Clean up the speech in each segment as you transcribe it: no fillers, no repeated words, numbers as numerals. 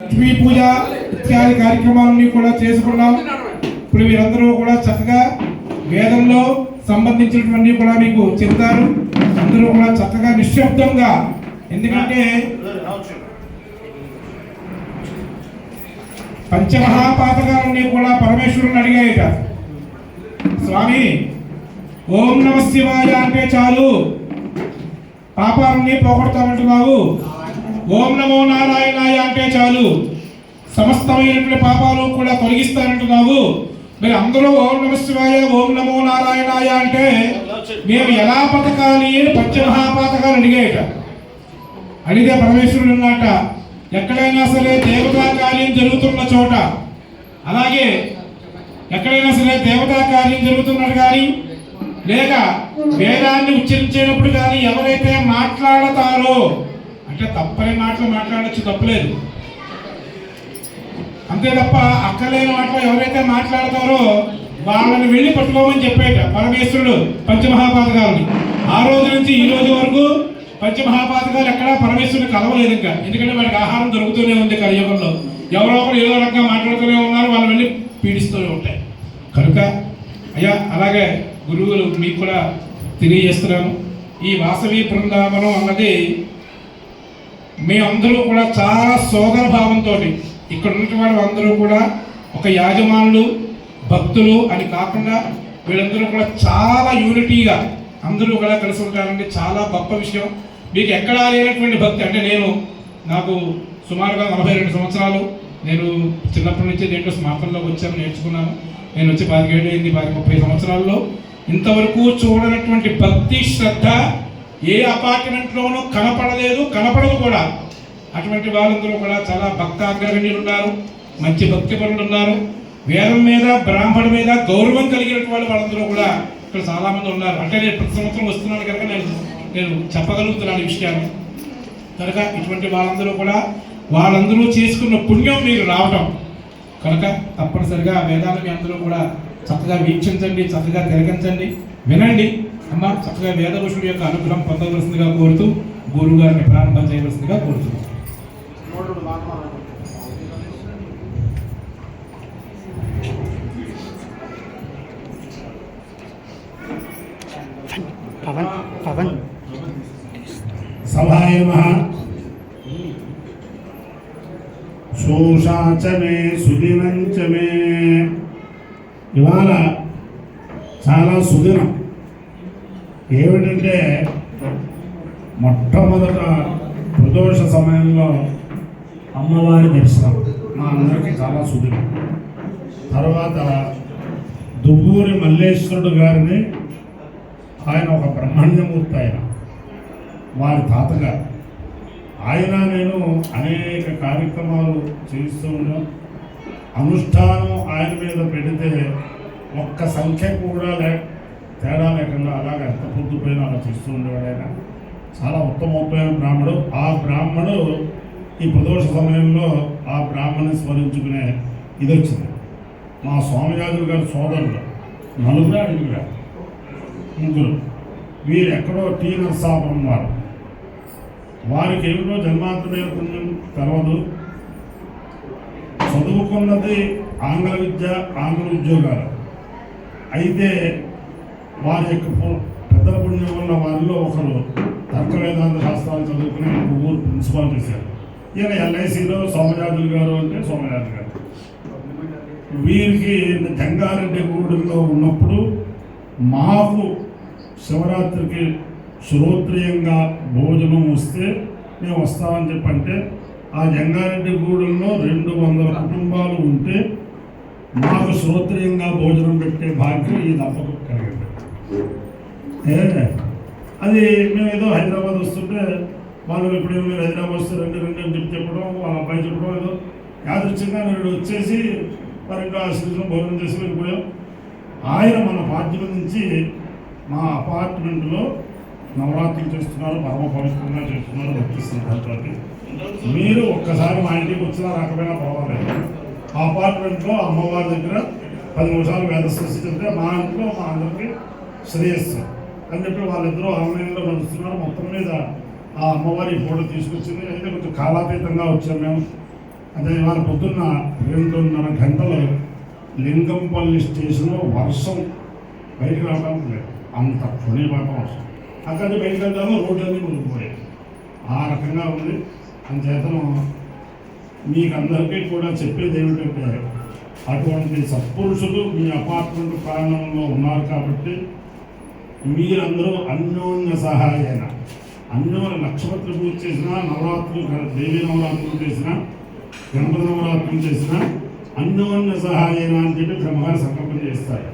లక్ష్మీ పూజ ఇత్యాది కార్యక్రమాలన్నీ కూడా చేసుకున్నాం. ఇప్పుడు వీరందరూ కూడా చక్కగా వేదంలో సంబంధించినటువంటి కూడా మీకు చెప్తారు. అందరూ కూడా చక్కగా నిశ్శబ్దంగా, ఎందుకంటే పంచమహాపాతకాలన్నీ కూడా పరమేశ్వరుని అడిగాయట, స్వామి ఓం నమ శివాయ అంటే చాలు పాపాలన్నీ పోగొడతామంటున్నావు, ఓం నమో నారాయణాయ అంటే చాలు సమస్తమైనటువంటి పాపాలు కూడా తొలగిస్తానంటున్నావు. మరి అందరూ ఓం నమ శివాయ ఓం నమో నారాయణాయ అంటే మేము ఎలా బతకాలి అని పంచమహాపాతకాలు అడిగాయట. అడిగే పరమేశ్వరుడు అన్నట, ఎక్కడైనా సరే దేవతా కార్యం జరుగుతున్న చోట, అలాగే ఎక్కడైనా సరే దేవతా కార్యం జరుగుతున్నట్టు కానీ లేక వేదాన్ని ఉచ్చరించేటప్పుడు కానీ ఎవరైతే మాట్లాడతారో, అంటే తప్పని మాటలు మాట్లాడచ్చు, తప్పలేదు, అంతే తప్ప అక్కలేని మాటలు ఎవరైతే మాట్లాడతారో వాళ్ళని వెళ్ళి పట్టుకోమని చెప్పేట పరమేశ్వరుడు పంచమహాపాతకాలని. ఆ రోజు నుంచి ఈ రోజు వరకు పంచమహాపాతకాలు ఎక్కడా పరమేశ్వరుడు కలవలేదు ఇంకా. ఎందుకంటే వాడికి ఆహారం దొరుకుతూనే ఉంది కలియుగంలో. ఎవరో ఒకరు ఏదో రకంగా మాట్లాడుతూనే ఉన్నారు, వాళ్ళు వెళ్ళి పీడిస్తూనే ఉంటాయి. కనుక అయ్యా అలాగే గురువులు మీకు కూడా తెలియజేస్తున్నాను, ఈ వాసవి బృందావనం అన్నది మేమందరూ కూడా చాలా సోదర భావంతో, ఇక్కడ ఉన్నటువంటి వారు అందరూ కూడా ఒక యాజమానులు భక్తులు అని కాకుండా వీళ్ళందరూ కూడా చాలా యూనిటీగా అందరూ కూడా కలిసి ఉంటారండి. చాలా గొప్ప విషయం. మీకు ఎక్కడా లేనటువంటి భక్తి, అంటే నాకు సుమారుగా 42 సంవత్సరాలు, నేను చిన్నప్పటి నుంచి దేంట్లో స్మార్తంలోకి వచ్చాను, నేర్చుకున్నాను. నేను వచ్చి 27 అయింది, 30 సంవత్సరాల్లో ఇంతవరకు చూడనటువంటి భక్తి శ్రద్ధ ఏ అపార్ట్మెంట్లోనూ కనపడలేదు, కనపడదు కూడా. అటువంటి వాళ్ళందరూ కూడా చాలా భక్త అగ్రగణ్యులు ఉన్నారు, మంచి భక్తి పరులు ఉన్నారు, వేదం మీద బ్రాహ్మణ మీద గౌరవం కలిగినటువంటి వాళ్ళు వాళ్ళందరూ కూడా ఇక్కడ చాలామంది ఉన్నారు. అంటే నేను ప్రతి సంవత్సరం వస్తున్నాను కనుక నేను చెప్పగలుగుతున్నాను ఈ విషయాన్ని. కనుక ఇటువంటి వాళ్ళందరూ చేసుకున్న పుణ్యం మీరు రావటం కనుక తప్పనిసరిగా వేదాలు మీ అందరూ కూడా చక్కగా వీక్షించండి, చక్కగా తిరగించండి, వినండి. అమ్మ చక్కగా వేద ఋషుడి యొక్క అనుగ్రహం పొందవలసిందిగా కోరుతూ గురువు గారిని ప్రారంభం చేయవలసిందిగా కోరుతున్నాం. సభాయ నమః. శోషాచమే సుదినంచమే. ఇవాళ చాలా సుదినం. ఏమిటంటే మొట్టమొదట ప్రదోష సమయంలో అమ్మవారి దర్శనం మా అందరికీ చాలా సుదినం. తర్వాత దువ్వూరి మల్లేశ్వరుడు గారిని, ఆయన ఒక బ్రహ్మణ్యమూర్తి, ఆయన వారి తాతగారు. నేను అనేక కార్యక్రమాలు చేస్తూ ఉన్నాం. అనుష్ఠానం ఆయన మీద పెడితే ఒక్క సంఖ్య కూడా తేడా లేకుండా అలాగ ఎంత పొద్దుపోయినా అలా చేస్తూ ఉండేవాడు. ఆయన చాలా ఉత్తమోత్తమైన బ్రాహ్మడు. ఆ బ్రాహ్మడు ఈ ప్రదోష సమయంలో ఆ బ్రాహ్మణ్ణి స్మరించుకునే ఇది వచ్చింది. మా స్వామియాజులు గారి సోదరులు ముగ్గురు, వీరు ఎక్కడో టీ నరసాపురం వారు. వారికి ఏమిటో జన్మాంతమైన పుణ్యం తెలవదు. చదువుకున్నది ఆంగ్ల విద్య, ఆంగ్ల ఉద్యోగాలు. అయితే వారి యొక్క పెద్దల పుణ్యం ఉన్న వారిలో ఒకరు తర్క వేదాంత శాస్త్రాలు చదువుకుని ఊరు ప్రిన్సిపాల్ చేశారు. ఈయన ఎల్ఐసిలో సోమయాజులు గారు అంటే సోమయాజులు గారు. వీరికి జంగారెడ్డి గూడెంలో ఉన్నప్పుడు మాకు శివరాత్రికి శ్రోత్రియంగా భోజనం వస్తే మేము వస్తామని చెప్పంటే, ఆ జంగారెడ్డి గూడెంలో 200 కుటుంబాలు ఉంటే మాకు శ్రోత్రియంగా భోజనం పెట్టే భాగ్యం ఈ దంపకు కలిగింది. అది మేము ఏదో హైదరాబాద్ వస్తుంటే వాళ్ళు ఎప్పుడేమో మీరు హైదరాబాద్ వస్తే రెండు అని చెప్పడం, వాళ్ళ అబ్బాయి చెప్పడం, ఏదో యాదృచ్ఛంగా నేను వచ్చేసి మరి ఇంకా ఆశ్రయించడం భోజనం చేసి వెళ్ళిపోయాం. ఆయన మన పార్టీ నుంచి మా అపార్ట్మెంట్లో నవరాత్రులు చేస్తున్నారు, పరమ పవిత్రంగా చేస్తున్నారు, భక్తి శ్రద్ధలతో. మీరు ఒక్కసారి మా ఇంటికి వచ్చినా రాకపోయినా పర్వాలేదు. ఆ అపార్ట్మెంట్లో అమ్మవారి దగ్గర 10 నిమిషాలు వేద సృష్టి చెప్తే మా ఇంట్లో మా అందరికీ శ్రేయస్సు అని చెప్పి వాళ్ళిద్దరూ ఆన్లైన్లో నడుస్తున్నారు. మొత్తం మీద ఆ అమ్మవారి ఫోటో తీసుకొచ్చింది. అయితే కొంచెం కాలాతీతంగా వచ్చాము మేము. అదే ఇవాళ పొద్దున్న 2:30 గంటలు లింగంపల్లి స్టేషన్లో వర్షం బయటకు రావడానికి లేదు, అంత పుణ్యపాతం వర్షం. అక్కడి బయటకు వెళ్తామో రోడ్లన్నీ మునిగిపోయాయి. ఆ రకంగా ఉంది. అంచేతను మీకు అందరికీ కూడా చెప్పేది ఏమిటంటే అటువంటి సత్పురుషులు మీ అపార్ట్మెంట్ ప్రాంగణంలో ఉన్నారు కాబట్టి మీరందరూ అన్యోన్య సహాయన లక్షపత్రి పూజ చేసినా, నవరాత్రులు దేవీ నవరాత్రులు చేసినా, గణపతి నవరాత్రులు చేసినా అన్యోన్య సహాయన అని చెప్పి బ్రహ్మగారు సంకల్పం చేస్తారు.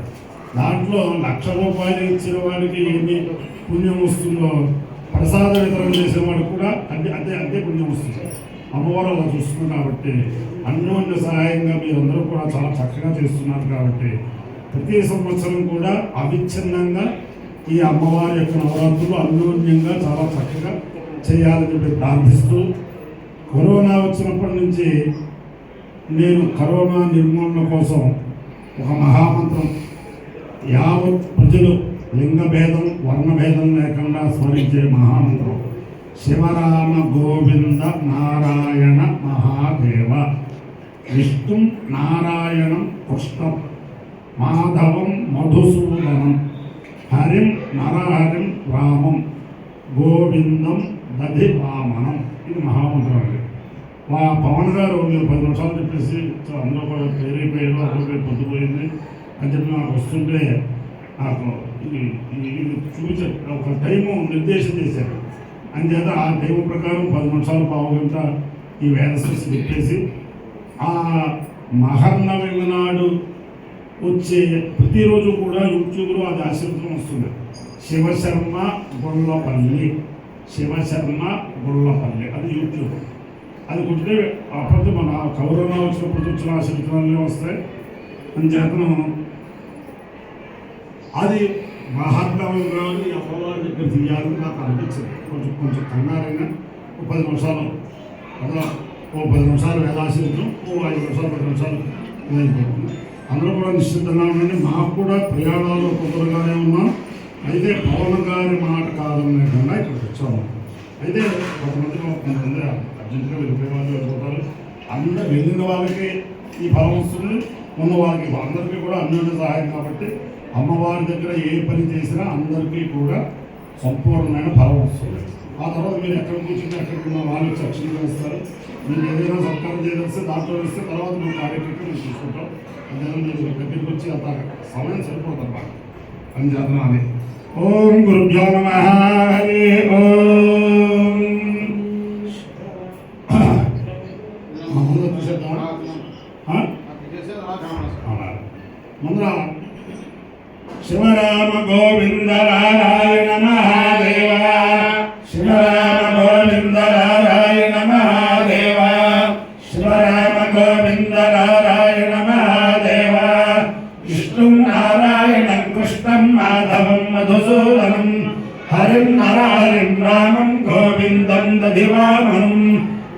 దాంట్లో 1,00,000 రూపాయలు ఇచ్చిన వాడికి ఎన్ని పుణ్యం వస్తుందో ప్రసాద వితరణ చేసేవాడు కూడా అంతే పుణ్యం వస్తుంది. అమ్మవారు అలా చూస్తుంది కాబట్టి అన్యోన్య సహాయంగా మీరందరూ కూడా చాలా చక్కగా చేస్తున్నారు కాబట్టి ప్రతి సంవత్సరం కూడా అవిచ్ఛిన్నంగా ఈ అమ్మవారి యొక్క నవరాత్రులు అన్యోన్యంగా చాలా చక్కగా చేయాలని చెప్పి ప్రార్థిస్తూ, కరోనా వచ్చినప్పటి నుంచి నేను కరోనా నిర్మూలన కోసం ఒక మహామంత్రం యావత్ ప్రజలు లింగభేదం వర్ణభేదం లేకుండా స్మరించే మహామంత్రం శివరామ గోవింద నారాయణ మహాదేవ విష్ణు నారాయణం కృష్ణం మాధవం మధుసూదనం హరిం నరహరిం రామం గోవిందం దధి వామనం. ఇది మహామంత్రం అండి. మా పవన్ గారు మీరు 10 నిమిషాలు చెప్పేసి అందులో కూడా పేరు అప్పుడు పొద్దుపోయింది అని చెప్పి నాకు వస్తుంటే నాకు ఇది చూపించే ఒక టైము నిర్దేశం చేశారు. అంచేత ఆ టైం ప్రకారం 10 నిమిషాలు పావుగంట ఈ వేదశిక్ష చెప్పేసి ఆ మహర్నవమి నాడు వచ్చే ప్రతిరోజు కూడా యూట్యూబ్లో అది ఆశీర్వదం వస్తుంది. శివశర్మ గొల్లపల్లి అది యూట్యూబ్. అది కొట్టితే అప్పటితో మన కరోనా వచ్చినప్పుడు వచ్చిన ఆశీర్వదనాలే వస్తాయి. అంచేతను అది మహాత్మని అమ్మవారి దగ్గర తీయాలని నాకు అనిపించింది. కొంచెం కంగారైనా 10 నిమిషాలు అలా 10 నిమిషాలు వేదాశీర్వదం, 5 నిమిషాలు 10 నిమిషాలు ఇదైపోతుంది. అందరూ కూడా నిశ్చితంగా ఉండండి. మాకు కూడా ప్రయాణాలు కుదరగానే ఉన్నాం. అయితే పవన్ గారి మాట కాదనే కన్నా ఇక్కడికి వచ్చాము. అయితే కొంతమంది అర్జెంటుగా వెళ్ళిపోయే వాళ్ళు వెళ్ళిపోతారు. అందరూ వెళ్ళిన వాళ్ళకి ఈ ఫలం వస్తుంది, ఉన్న వాళ్ళకి అందరికీ కూడా అన్యోన్య సహాయం కాబట్టి అమ్మవారి దగ్గర ఏ పని చేసినా అందరికీ కూడా సంపూర్ణమైన ఫలం వస్తుంది. ఆ తర్వాత మీరు ఎక్కడ కూర్చుంటే ఎక్కడికి ఉన్న వాళ్ళు చర్చలు వేస్తారు. మీరు ఏదైనా సత్కారం చేయదలిస్తే దాంట్లో వేస్తే తర్వాత మేము కార్యక్రమం మేము చూసుకుంటాం. అందులో మీరు దగ్గరికి వచ్చి అంత సమయం సరిపోతారు మాకు అని చేతనాలి. ఓం గురుభ్యో నమః. హరి ఓం. ముందు చూసేద్దామా? ముందర శివరామ గోవింద నారాయణ మహాదేవ, శివరామ గోవింద నారాయణ మహాదేవ, శివరామ గోవింద నారాయణ మహాదేవ, విష్ణు నారాయణం కృష్ణం మాధవం మధుసూదనం, హరిం నరహరిం రామం గోవిందం దధివామనం,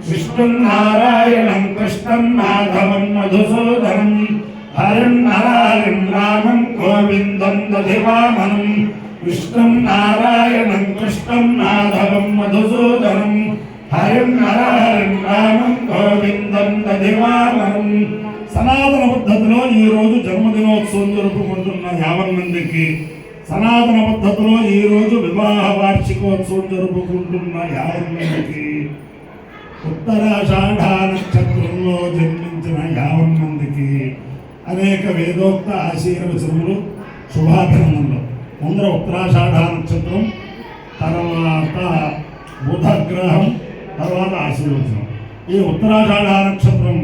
విష్ణు నారాయణం కృష్ణం మాధవం మధుసూదనం, హరిం నరహరిం రామం గోవిందం దధివామనం, విష్ణు నారాయణం కృష్ణం మాధవం మధుసూదనం, హరిం నరహరిం రామం గోవిందం దధివామనం. సనాతన పద్ధతిలో ఈరోజు జన్మదినోత్సవం జరుపుకుంటున్న 50 మందికి, సనాతన పద్ధతిలో ఈరోజు వివాహ వార్షికోత్సవం జరుపుకుంటున్న 50 మందికి, ఉత్తరాషాఢ నక్షత్రంలో జన్మించిన 50 మందికి అనేక వేదోక్త ఆశీర్వచనములు, శుభాభినందనలు. ముందర ఉత్తరాషాఢ నక్షత్రం, తర్వాత బుధగ్రహం, తర్వాత ఆశీర్వచనం. ఈ ఉత్తరాషాఢ నక్షత్రం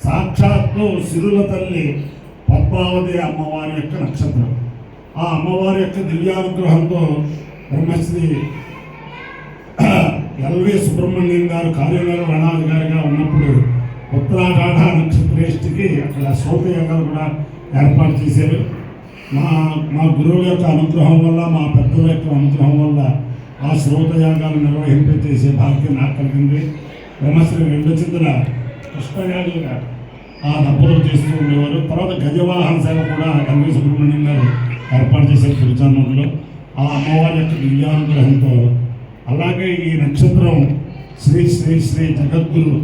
సాక్షాత్తు సిరుల తల్లి పద్మావతి అమ్మవారి యొక్క నక్షత్రం. ఆ అమ్మవారి యొక్క దివ్యానుగ్రహంతో బ్రహ్మశ్రీ ఎల్వి సుబ్రహ్మణ్యం గారు కార్యనిర్వహణాధికారిగా ఉన్నప్పుడు ఉత్తరాషాఢ నక్షత్రేష్టికి అక్కడ శ్రోతయాగాలు కూడా ఏర్పాటు చేశారు. మా గురువుల యొక్క అనుగ్రహం వల్ల, మా పెద్దల యొక్క అనుగ్రహం వల్ల ఆ శ్రోతయాగాలు నిర్వహింపచేసే భాగ్యం నాకు కలిగింది. బ్రహ్మశ్రీ 2 చింతల కృష్ణయాగులు గారు ఆ దంపతులు చేస్తూ ఉండేవారు. తర్వాత గజవాహన సేవ కూడా ఎల్వి సుబ్రహ్మణ్యం గారు ఏర్పాటు చేశారు తిరుచానూరులో. ఆ అమ్మవారి యొక్క దివ్యానుగ్రహంతో అలాగే ఈ నక్షత్రం శ్రీ శ్రీ శ్రీ జగద్గురు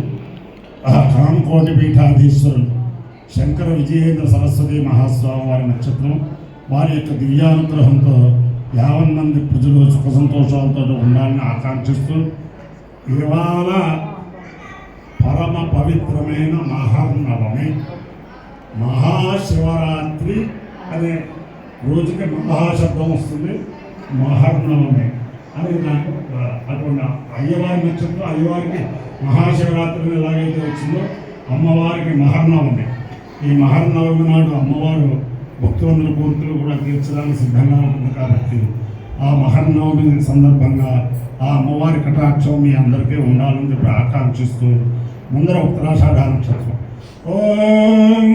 కామకోటి పీఠాధీశ్వరులు శంకర విజయేంద్ర సరస్వతి మహాస్వామి వారి నక్షత్రం. వారి యొక్క దివ్యానుగ్రహంతో యావన్ మంది ప్రజలు సుఖ సంతోషాలతో ఉండాలని ఆకాంక్షిస్తూ ఇవాళ పరమ పవిత్రమైన మహానవమి, మహాశివరాత్రి అనే రోజుకి మహాశబ్దం వస్తుంది. మహానవమి అని నాకు అటువంటి అయ్యవారి నక్షత్రం, అయ్యవారికి మహాశివరాత్రి ఎలాగైతే వచ్చిందో అమ్మవారికి మహానవమి. ఈ మహానవమి నాడు అమ్మవారు భక్తులందరి కోరికలు కూడా తీర్చడానికి సిద్ధంగా ఉంటుంది. కాబట్టి ఆ మహానవమి సందర్భంగా ఆ అమ్మవారి కటాక్షం మీ అందరికీ ఉండాలని చెప్పి ఆకాంక్షిస్తూ ముందర ఉత్తరాషాఢ నక్షత్రం. ఓం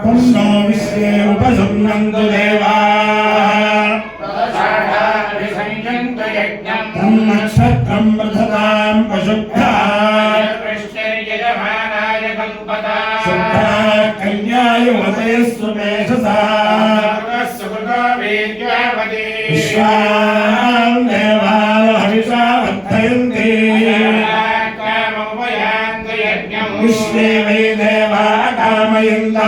తన్నో విశ్వే ఉపసంనందు దేవా తన్నక్షత్రం వృధతాం పశుభ్యాం కన్యాయువతయస్సు మేషసా విశ్వాం దేవాయ హవిషా వర్ధయంతి విశ్వే వై దేవా కామయంతా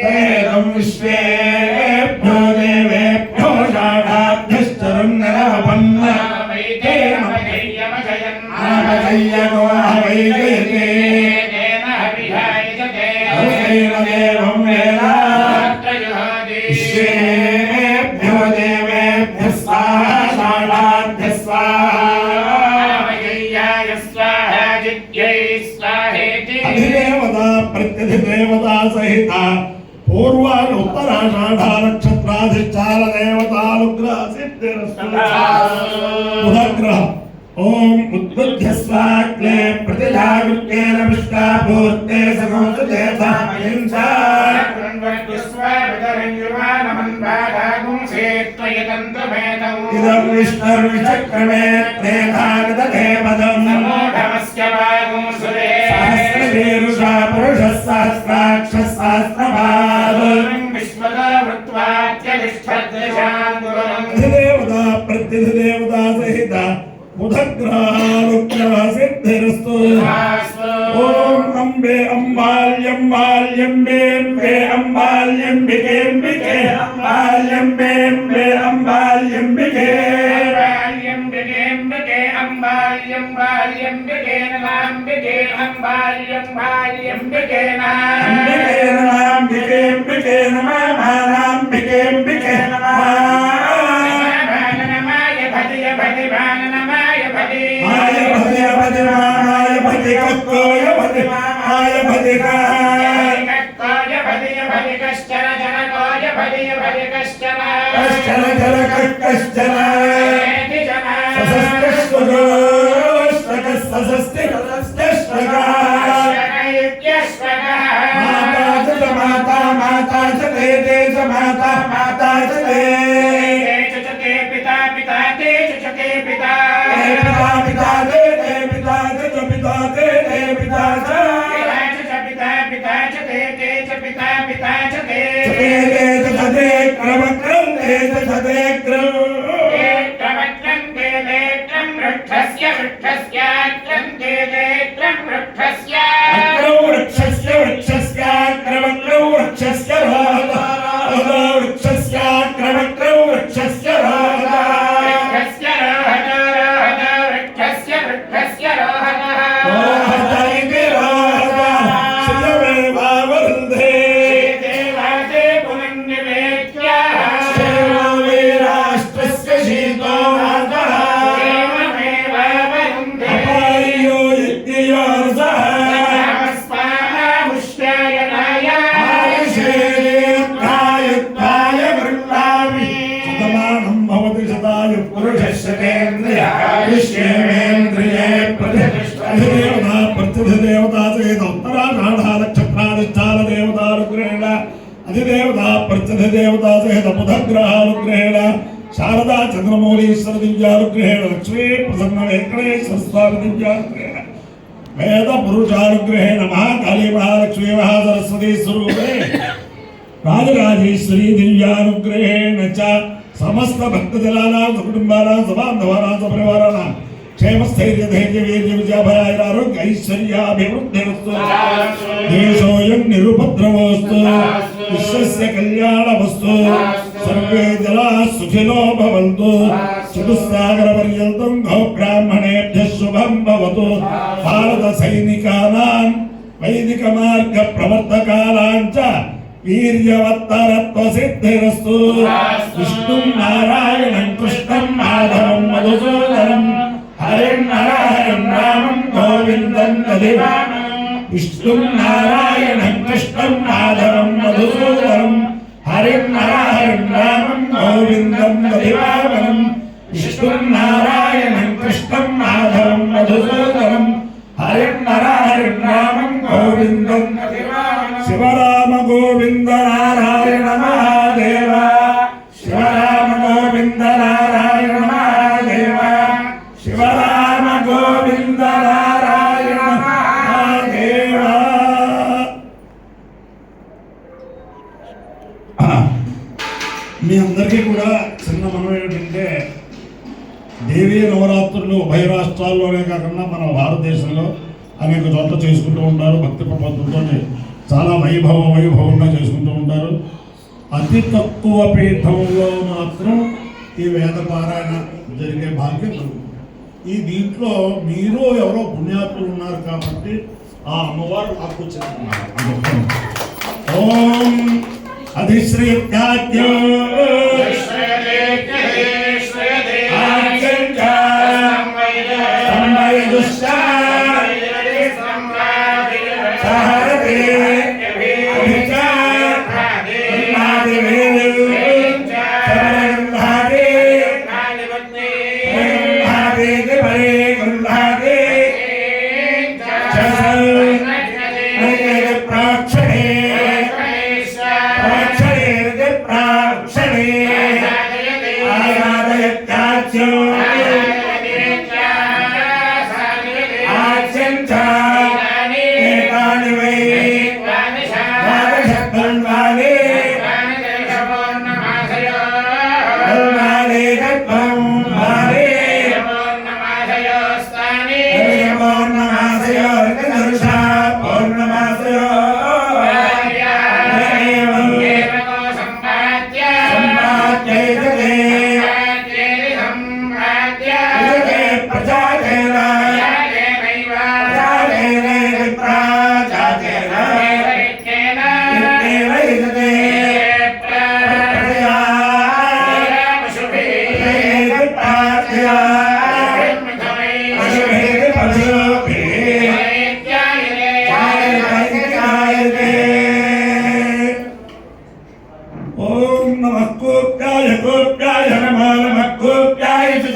తేరం విశ్వేభ్యో దేవేభ్యో షాఢాభ్యశ్చరున్నరపన్న ఆమజయ్యగో హవైజయతే దేవం వేద విశ్వేభ్యో దేవేభ్య స్వాహా షాఢాభ్య అధిదేవత ప్రత్యధిదేవతా సహిత పూర్వాన్ ఉత్తరాషాఢ నక్షత్రాధిష్టాన దేవతానుగ్రహ సిద్ధిరస్తు. బుధగ్రహం ఓం ఉద్బుద్ధ్య స్వాగ్నే ప్రతిజాగృత్యేన విష్టాపూర్తే సగోసుతే సామయంసా ఇదం విష్ణుర్విచక్రమే త్రేధాగతే పదం సహస్రశీర్షా పురుషः సహస్రాక్షः సహస్రపాద్ అధిదేవతా ప్రత్యధిదేవతా సహిత బుధగ్రహానుగ్రహ సిద్ధిరస్తు. ఓం అంబే అంబాల్యంబాల్యంబే అంబే అంబాల్యంబికేంబికే అంబాల్యంబే అంబాల్యంబికే అంబికేంబికే నమాంబికేంబికే నమః మాయ భది మాయ భది కక్కోయ భది మాయ భది కశ్చర జర కశ్చర మాతా మాతా చే దేశ మాతా మాతా చే పితా పితా తే చకే పితా పితా పితా తే పితా తే పితా తే పితా తే పితా పితా చే తే పితా పితా చే తే క్రమక్రం తే చే క్రమక్రం తే క్రం వృక్షస్య వృక్షస్య క్రం తే క్రం వృక్షస్య క్రం వృక్షస్య వృక్షస్య క్రమక్రం వృక్షస్య వృక్షస్య క్రమక్రం వృక్షస్య అధిదేవతా ప్రత్యధిదేవతా సహిత బుధగ్రహానుగ్రహేణ శారదా చంద్రమౌళీశ్వర దివ్యానుగ్రహేణ లక్ష్మీ ప్రసన్న వెంకటేశ్వర స్వామి దివ్యానుగ్రహేణ వేద పురుషానుగ్రహేణ మహాకాళీ మహాలక్ష్మీ మహాసరస్వతీ స్వరూపే రాజరాజేశ్వరీ దివ్యానుగ్రహేణ చ సమస్త భక్తజనానాం సకుటుంబానాం సబాంధవానాం సపరివారాణాం క్షేమస్థైర్యధైర్య వీర్య విజయాభయాయ ఆరోగ్య ఐశ్వర్యాభివృద్ధిరస్తు దేశోయం నిరుపద్రవోస్తు విశ్వస్య కళ్యాణమస్తు సర్వే జలా సుఖినో భవంతు చతుస్సాగర పర్యంతం గో బ్రాహ్మణేభ్యః శుభం భవతు భారత సైనికానాం వైదిక మార్గ ప్రవర్తకాలాంచ వీర్యవత్తరత్వ సిద్ధిరస్తు విష్ణుం నారాయణం కృష్ణం మాధవం మధుసూదనం హరిం నరహరిం రామం గోవిందం దధివామనం విష్ణుం నారాయణం కృష్ణం మాధవం మధుసూదనం హరిం నరహరిం రామం గోవిందం దధివామనం విష్ణుం నారాయణం కృష్ణం మాధవం మధుసూదనం హరిం నరహరిం రామం గోవిందం దధివామనం శివరామ గోవింద నారాయణ మహాదేవ శివరామ గోవింద నారాయణ మహాదేవ శివరామ గోవింద నారాయణ మహాదేవ. మీ అందరికీ కూడా చిన్న మనం ఏంటంటే దేవీ నవరాత్రులు ఉభయ రాష్ట్రాల్లోనే కాకుండా మన భారతదేశంలో అనేక చోట్ల చేసుకుంటూ ఉంటారు. భక్తి ప్రపత్తులతో చాలా వైభవంగా చేసుకుంటూ ఉంటారు. అతి తక్కువ పీఠంలో మాత్రం ఈ వేద పారాయణ జరిగే భాగ్యం కలుగుతుంది. ఈ దీంట్లో మీరు ఎవరో పుణ్యాత్ములు ఉన్నారు కాబట్టి ఆ అమ్మవారు నాకు చెప్తున్నారు. ఓం అధిశ్రీ Jaya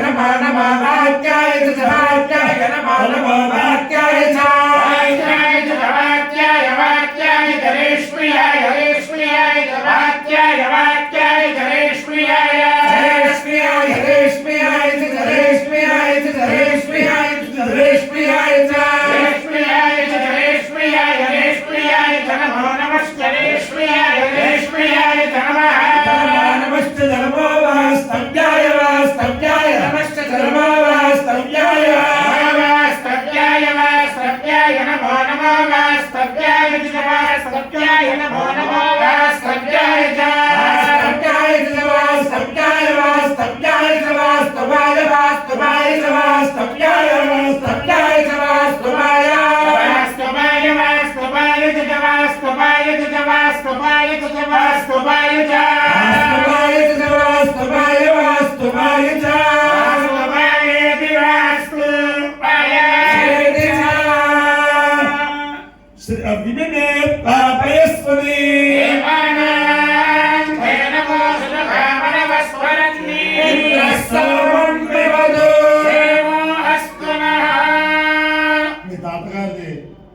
नमो नमो वाक्याय च वाक्याय नमो नमो वाक्याय च वाक्याय च रेष्म्याय रेष्म्याय च वाक्याय च रेष्म्याय रेष्म्याय च रेष्म्याय च रेष्म्याय च रेष्म्याय च रेष्म्याय च नमो नमस्ते रेष्म्याय रेष्म्याय च नमः नमस्ते नमो वास्तव्याय वास्तव्याय नमस्ते नमो वास्तव्याय वास्तव्याय नमो नमो वास्तव्याय च वास्तव्याय नमो नमो वास्तव्याय च वास्तव्याय वास्तव्याय च वास्तवाय वास्तवाय च वास्तव्याय वास्तव्याय च वास्तवाय वास्तवाय वास्तवाय च वास्तवाय च वास्तवाय च वास्तवाय च वास्तवाय वास्तवाय च श्री अभिनवे पापयस्वने మీ తాతగారిది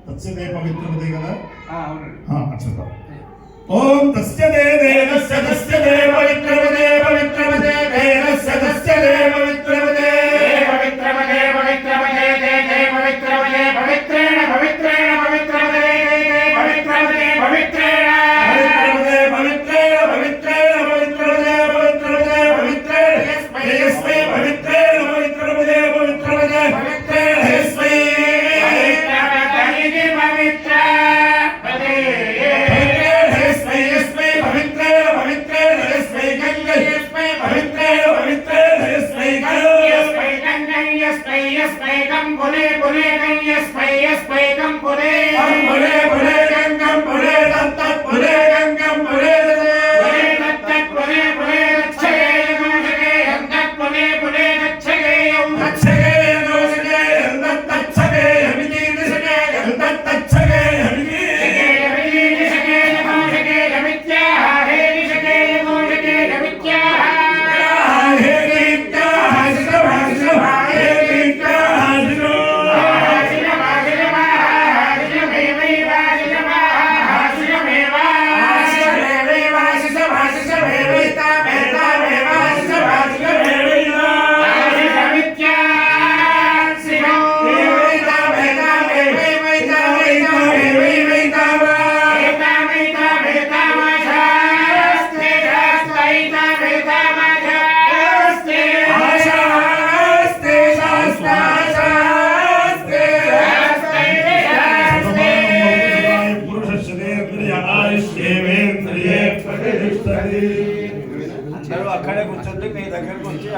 తస్యదే పవిత్రమదే కదా అచ్చా ఓం తస్యదే దేవస్య తస్యదే పవిత్రమదే పవిత్రమదే దేవస్య తస్యదే పవిత్రమదే పవిత్రమదే పవిత్రమదే దే పవిత్రమదే పవిత్రేణ పవిత్రేణ పవిత్రమదే దే పవిత్రమదే పవిత్రేణ పవిత్రేణ పవిత్రేణ పవిత్రమదే పవిత్రమదే పవిత్రేణ యస్మై పవిత్రేణ పవిత్రమదే పవిత్రమదే పవిత్రేణ యస్మై पुणे पुणे यस्मै यस्मै गं पुणे पुणे पुणे गंगं पुणे तत्त पुणे गंगं पुणे पुणे तत्त पुणे पुणे गच्छगे योषगे तत्त पुणे पुणे गच्छगे गच्छगे योषगे तत्त गच्छगे हमिति दिशगे तत्त गच्छगे हमिति दिशगे योषगे हमित्या हे दिशगे योषगे हमित्या हे दित्या हसितभासितभा हे दित्या हसितो అందరూ అక్కడే కూర్చోండి మీ దగ్గరకు వచ్చి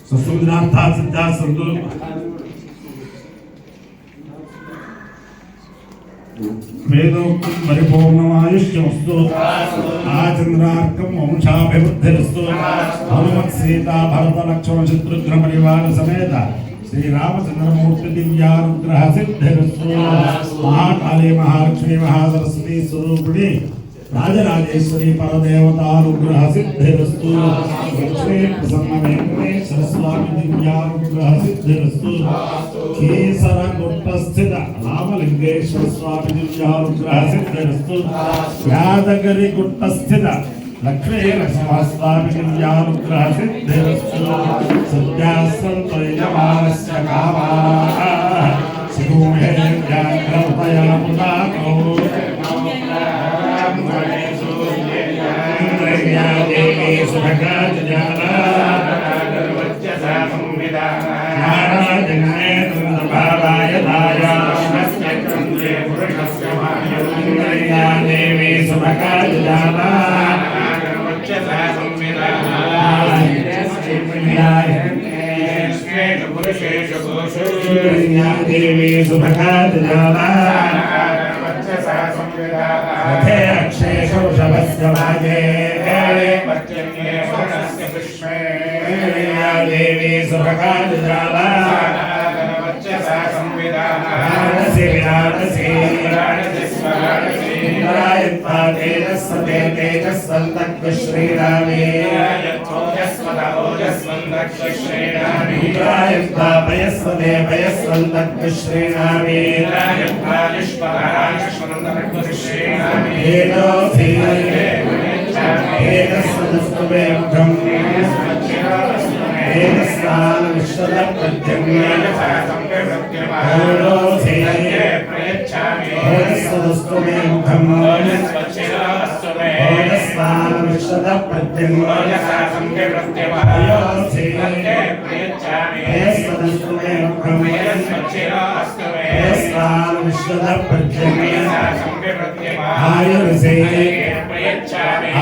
సుసుందరార్థ సిద్ధా సంతు వేదోక్తం పరిపూర్ణమాయుష్యమస్తు ఆచంద్రార్కం వంశాభివృద్ధిరస్తు హనుమత్ సీతా భరత లక్ష్మణ శత్రుఘ్న పరివార సమేత శ్రీరామచంద్రమూర్తి దివ్యానుగ్రహ సిద్ధిరస్తు మహాకాళీ మహాలక్ష్మీ మహాసరస్వతి స్వరూపిణి రాజరాజేశ్వరి పరదేవతానుగ్రహ సిద్ధిరస్తు లక్ష్మీ ప్రసన్న వెంకటేశ్వర స్వామి దివ్యానుగ్రహ సిద్ధిరస్తు కేసర గుట్టస్థిత రామలింగేశ్వర స్వామి దివ్యానుగ్రహ సిద్ధిరస్తు యాదగిరి గుట్టస్థిత లక్ష్మీ నరసింహస్వామి దివ్యానుగ్రహ సిద్ధిరస్తు సత్యాస్తంతో యజమానస్య కామాః శివోమే జాగ్రత్తయాముదాతో దేవి సుభగాజాలా నారాజనే నందభారాయణాయ దేవి సుభగాజాలా देवी सुभगाजला अक्षेषु शवस्य भागे देवी सुभगाजला तेजस्वते तेजस्वन्तः श्रीरामे भयस्वते भयस्वन्तः श्रीरामे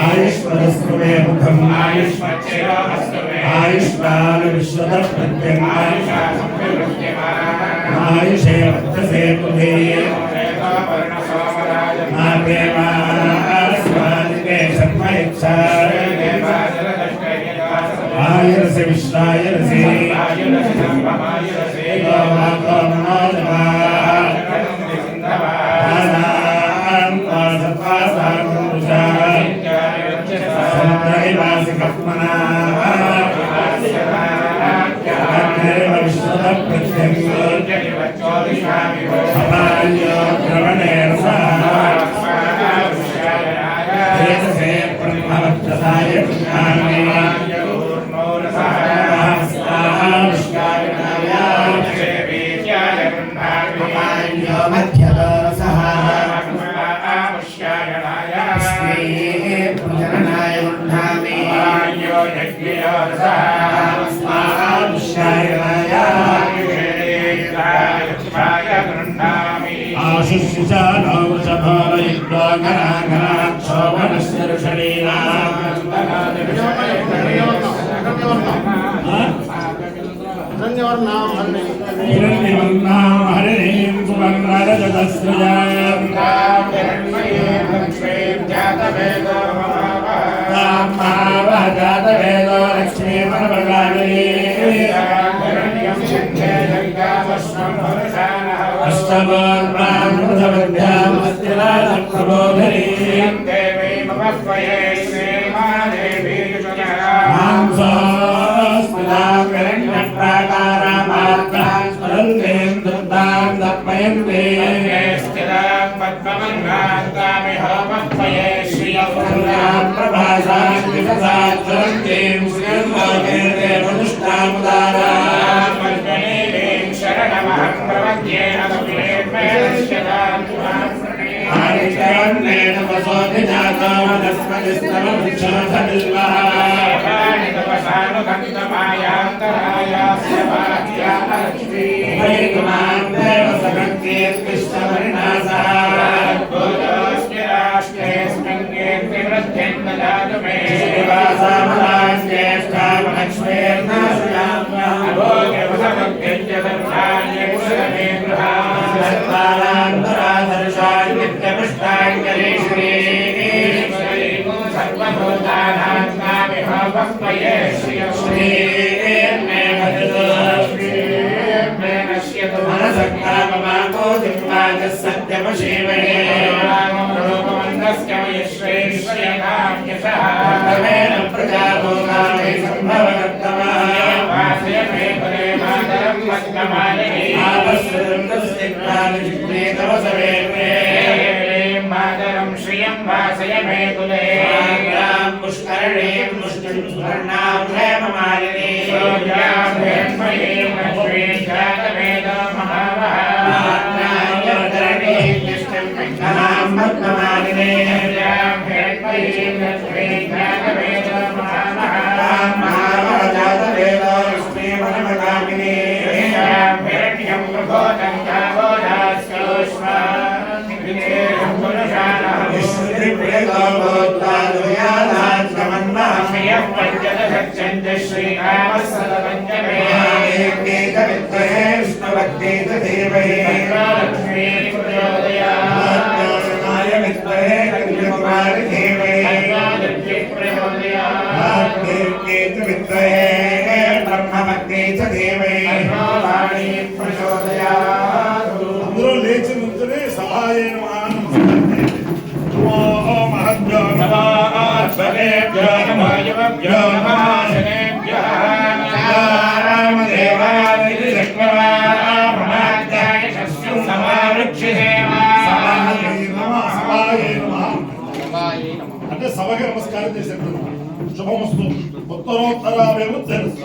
आयुष्मदस्तु मे मुखम् आयुष्मान विश्वद प्रत्यंग आयुषे वर्तसे तुभे आदेवास्वादिके शर्मयच्छा आयुरसे विश्वायुरसे శనేభ్యో నమో యువభ్యో నమో శనేభ్యః రామదేవాదివిచక్రవారామణాధ్యాయ శస్యం సమారుక్షిదేవా అంటే సభకి నమస్కారం చేసేటప్పుడు శుభమస్తు ఉత్తరోత్తరావేమో తెలుసు